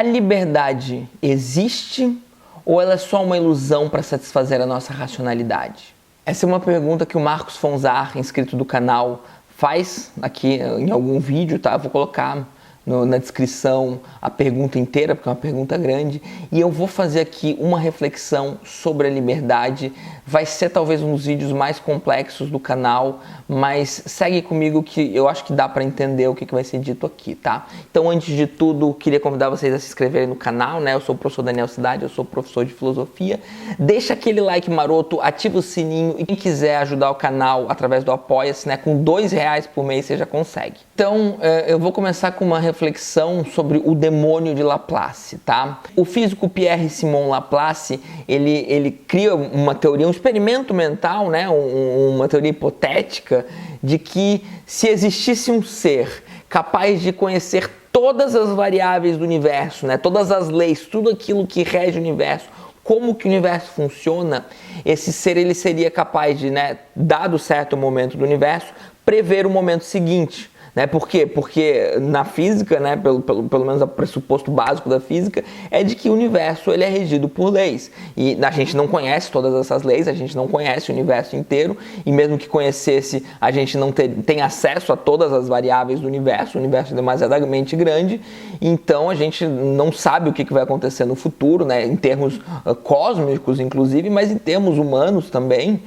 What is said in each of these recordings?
A liberdade existe ou ela é só uma ilusão para satisfazer a nossa racionalidade? Essa é uma pergunta que o Marcos Fonzar, inscrito do canal, faz aqui em algum vídeo, tá? Eu vou colocar na descrição a pergunta inteira, porque é uma pergunta grande, e eu vou fazer aqui uma reflexão sobre a liberdade. Vai ser talvez um dos vídeos mais complexos do canal, mas segue comigo que eu acho que dá para entender o que vai ser dito aqui, tá? Então, antes de tudo, queria convidar vocês a se inscreverem no canal, né? Eu sou o professor Daniel Cidade, eu sou professor de filosofia. Deixa aquele like maroto, ativa o sininho, e quem quiser ajudar o canal através do Apoia-se, né? Com R$2 por mês você já consegue. Então, eu vou começar com uma reflexão sobre o demônio de Laplace, tá? O físico Pierre-Simon Laplace, ele cria uma teoria, um experimento mental, né? Uma teoria hipotética de que se existisse um ser capaz de conhecer todas as variáveis do universo, né? Todas as leis, tudo aquilo que rege o universo, como que o universo funciona, esse ser ele seria capaz de, né, dado certo momento do universo, prever o momento seguinte. Né? Por quê? Porque na física, né, pelo menos o pressuposto básico da física, é de que o universo ele é regido por leis. E a gente não conhece todas essas leis, a gente não conhece o universo inteiro, e mesmo que conhecesse, a gente não tem acesso a todas as variáveis do universo. O universo é demasiadamente grande, então a gente não sabe o que vai acontecer no futuro, né, em termos cósmicos, inclusive, mas em termos humanos também.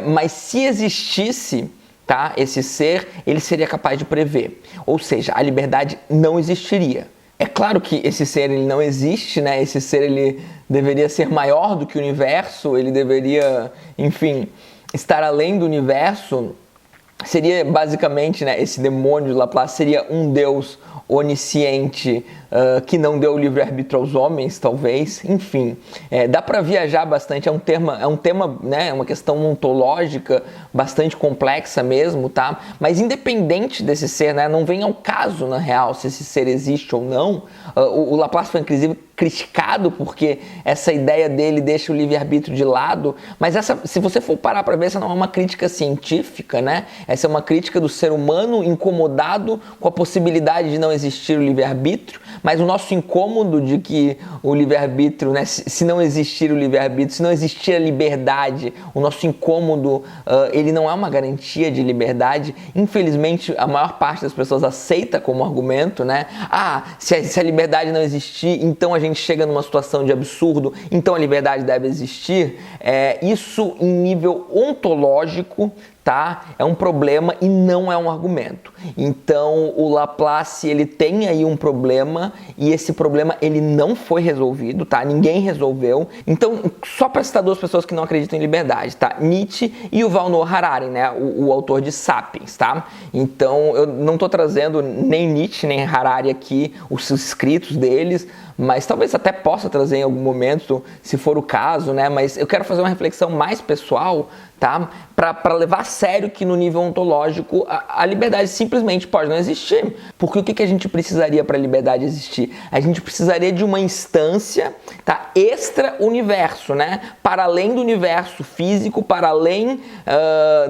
Mas se existisse, tá, esse ser, ele seria capaz de prever. Ou seja, a liberdade não existiria. É claro que esse ser ele não existe, né? Esse ser ele deveria ser maior do que o universo, ele deveria, enfim, estar além do universo. Seria basicamente, né, esse demônio de Laplace seria um deus onisciente que não deu livre-arbítrio aos homens, talvez. Enfim, dá para viajar bastante, é um tema, né, uma questão ontológica bastante complexa mesmo, tá? Mas independente desse ser, né, não vem ao caso, na real, se esse ser existe ou não. O Laplace foi, inclusive, criticado porque essa ideia dele deixa o livre-arbítrio de lado, mas se você for parar para ver, essa não é uma crítica científica, né? Essa é uma crítica do ser humano incomodado com a possibilidade de não existir o livre-arbítrio, mas o nosso incômodo de que o livre-arbítrio, né, se não existir o livre-arbítrio, se não existir a liberdade, o nosso incômodo, ele não é uma garantia de liberdade. Infelizmente, a maior parte das pessoas aceita como argumento, né? Se a liberdade não existir, então a gente chega numa situação de absurdo, então a liberdade deve existir. Isso em nível ontológico, tá? É um problema e não é um argumento. Então o Laplace ele tem aí um problema e esse problema ele não foi resolvido, tá? Ninguém resolveu. Então, só para citar duas pessoas que não acreditam em liberdade, tá? Nietzsche e o Yuval Noah Harari, né? O autor de Sapiens, tá? Então eu não tô trazendo nem Nietzsche nem Harari aqui, os escritos deles, mas talvez até possa trazer em algum momento, se for o caso, né? Mas eu quero fazer uma reflexão mais pessoal, tá? Para levar a sério que no nível ontológico a liberdade simplesmente pode não existir. Porque o que a gente precisaria para a liberdade existir? A gente precisaria de uma instância, tá, extra-universo, né? Para além do universo físico, para além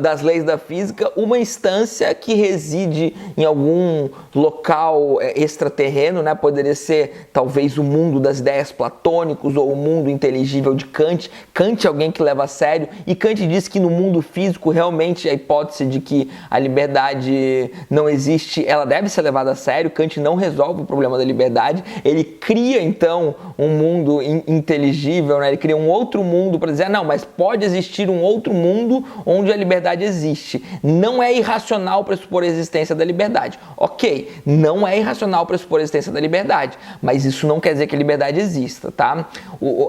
das leis da física, uma instância que reside em algum local extraterreno, né? Poderia ser talvez o mundo das ideias platônicos ou o mundo inteligível de Kant. Kant é alguém que leva a sério, e Kant diz que no mundo físico realmente a hipótese de que a liberdade não existe, ela deve ser levada a sério. Kant não resolve o problema da liberdade, ele cria então um mundo inteligível, né? Ele cria um outro mundo para dizer, não, mas pode existir um outro mundo onde a liberdade existe. Não é irracional pressupor a existência da liberdade. Ok, não é irracional pressupor a existência da liberdade, mas isso não quer dizer que a liberdade exista, tá?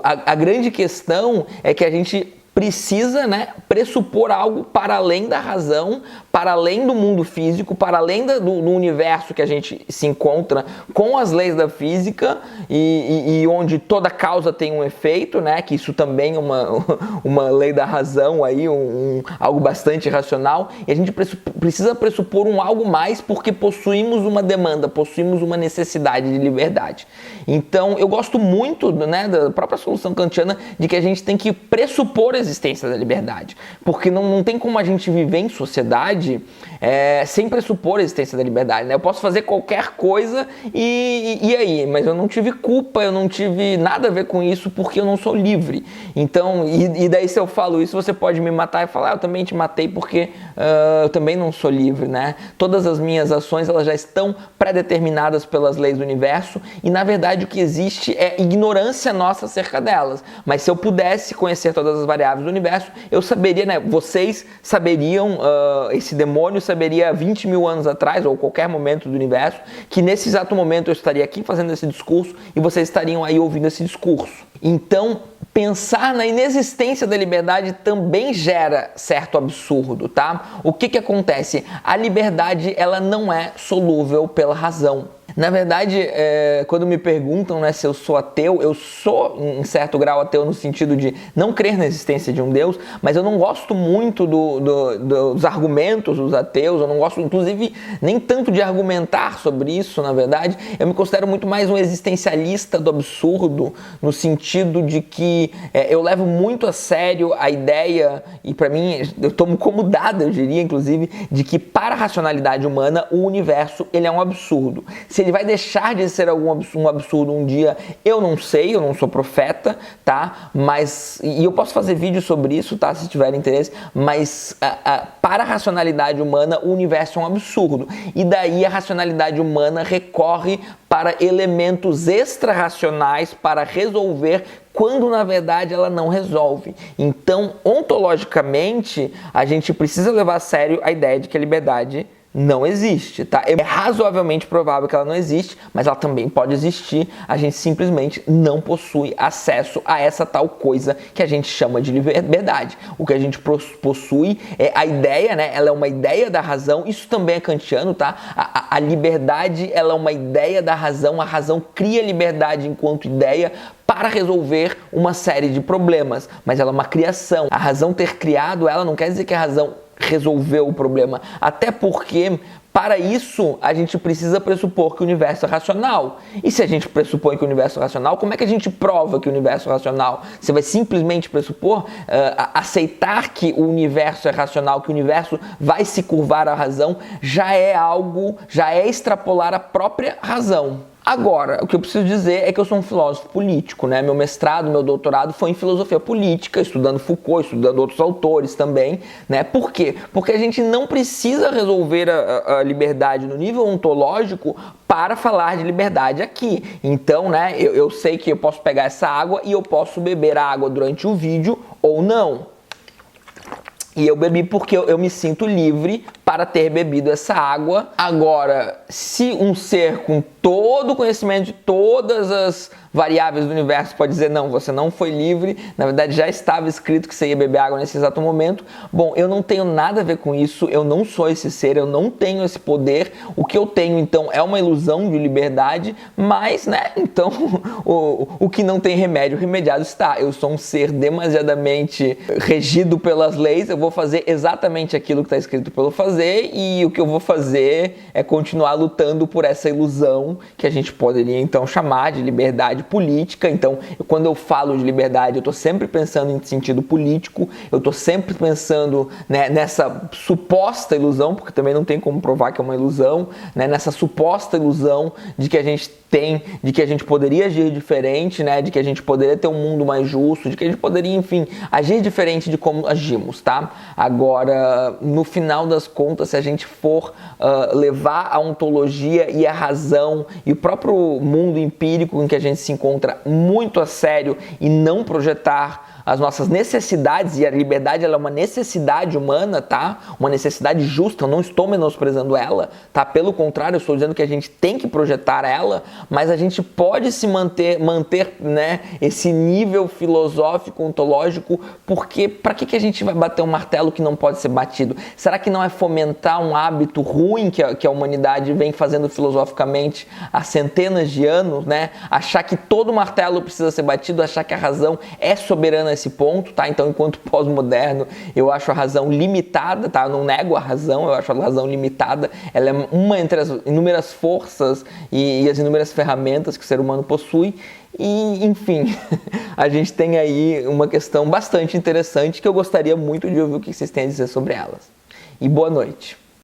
A grande questão é que a gente precisa, né, pressupor algo para além da razão, para além do mundo físico, para além do universo que a gente se encontra com as leis da física e onde toda causa tem um efeito, né, que isso também é uma lei da razão, aí, algo bastante racional, e a gente precisa pressupor um algo mais porque possuímos uma demanda, possuímos uma necessidade de liberdade. Então, eu gosto muito, né, da própria solução kantiana de que a gente tem que pressupor a existência da liberdade, porque não tem como a gente viver em sociedade sem pressupor a existência da liberdade, né? Eu posso fazer qualquer coisa e aí? Mas eu não tive culpa, eu não tive nada a ver com isso porque eu não sou livre. Então, e daí se eu falo isso, você pode me matar e falar, eu também te matei porque eu também não sou livre, né? Todas as minhas ações, elas já estão pré-determinadas pelas leis do universo e, na verdade, o que existe é ignorância nossa acerca delas. Mas se eu pudesse conhecer todas as variáveis do universo, eu saberia, né? Vocês saberiam, esse demônio saberia 20 mil anos atrás, ou qualquer momento do universo, que nesse exato momento eu estaria aqui fazendo esse discurso e vocês estariam aí ouvindo esse discurso. Então, pensar na inexistência da liberdade também gera certo absurdo, tá? O que acontece? A liberdade, ela não é solúvel pela razão. Na verdade, quando me perguntam, né, se eu sou ateu, eu sou, em certo grau, ateu no sentido de não crer na existência de um Deus, mas eu não gosto muito dos argumentos dos ateus, eu não gosto, inclusive, nem tanto de argumentar sobre isso, na verdade. Eu me considero muito mais um existencialista do absurdo, no sentido de que eu levo muito a sério a ideia, e para mim, eu tomo como dada, eu diria, inclusive, de que para a racionalidade humana, o universo, ele é um absurdo. Se ele vai deixar de ser um absurdo um dia, eu não sei, eu não sou profeta, tá? Mas, e eu posso fazer vídeo sobre isso, tá? Se tiver interesse, mas para a racionalidade humana, o universo é um absurdo. E daí a racionalidade humana recorre para elementos extra-racionais para resolver quando na verdade ela não resolve. Então, ontologicamente, a gente precisa levar a sério a ideia de que a liberdade não existe, tá? É razoavelmente provável que ela não existe, mas ela também pode existir. A gente simplesmente não possui acesso a essa tal coisa que a gente chama de liberdade. O que a gente possui é a ideia, né? Ela é uma ideia da razão. Isso também é kantiano, tá? A liberdade, ela é uma ideia da razão. A razão cria liberdade enquanto ideia para resolver uma série de problemas, mas ela é uma criação. A razão ter criado ela não quer dizer que a razão resolveu o problema, até porque para isso a gente precisa pressupor que o universo é racional. E se a gente pressupõe que o universo é racional, como é que a gente prova que o universo é racional? Você vai simplesmente pressupor, aceitar que o universo é racional, que o universo vai se curvar à razão, já é extrapolar a própria razão. Agora, o que eu preciso dizer é que eu sou um filósofo político, né? Meu mestrado, meu doutorado foi em filosofia política, estudando Foucault, estudando outros autores também, né? Por quê? Porque a gente não precisa resolver a liberdade no nível ontológico para falar de liberdade aqui. Então, né, eu sei que eu posso pegar essa água e eu posso beber a água durante o vídeo ou não. E eu bebi porque eu me sinto livre para ter bebido essa água. Agora, se um ser com todo o conhecimento de todas as variáveis do universo pode dizer, não, você não foi livre, na verdade já estava escrito que você ia beber água nesse exato momento. Bom, eu não tenho nada a ver com isso, eu não sou esse ser, eu não tenho esse poder. O que eu tenho, então, é uma ilusão de liberdade, mas, né, então, o que não tem remédio, remediado está. Eu sou um ser demasiadamente regido pelas leis, eu vou fazer exatamente aquilo que está escrito pelo fazer, e o que eu vou fazer é continuar lutando por essa ilusão que a gente poderia, então, chamar de liberdade política. Então, quando eu falo de liberdade, eu estou sempre pensando em sentido político, eu estou sempre pensando, né, nessa suposta ilusão, porque também não tem como provar que é uma ilusão, né, nessa suposta ilusão de que a gente tem, de que a gente poderia agir diferente, né, de que a gente poderia ter um mundo mais justo, de que a gente poderia, enfim, agir diferente de como agimos, tá? Agora, no final das contas, se a gente for levar a ontologia e a razão e o próprio mundo empírico em que a gente se encontra muito a sério e não projetar as nossas necessidades, e a liberdade ela é uma necessidade humana, tá? Uma necessidade justa, eu não estou menosprezando ela, tá? Pelo contrário, eu estou dizendo que a gente tem que projetar ela, mas a gente pode se manter, né, esse nível filosófico, ontológico, porque para que a gente vai bater um martelo que não pode ser batido? Será que não é fomentar um hábito ruim que a humanidade vem fazendo filosoficamente há centenas de anos, né? Achar que todo martelo precisa ser batido, achar que a razão é soberana esse ponto, tá? Então, enquanto pós-moderno, eu acho a razão limitada, tá? Eu não nego a razão, eu acho a razão limitada. Ela é uma entre as inúmeras forças e as inúmeras ferramentas que o ser humano possui. E, enfim, a gente tem aí uma questão bastante interessante que eu gostaria muito de ouvir o que vocês têm a dizer sobre elas. E boa noite.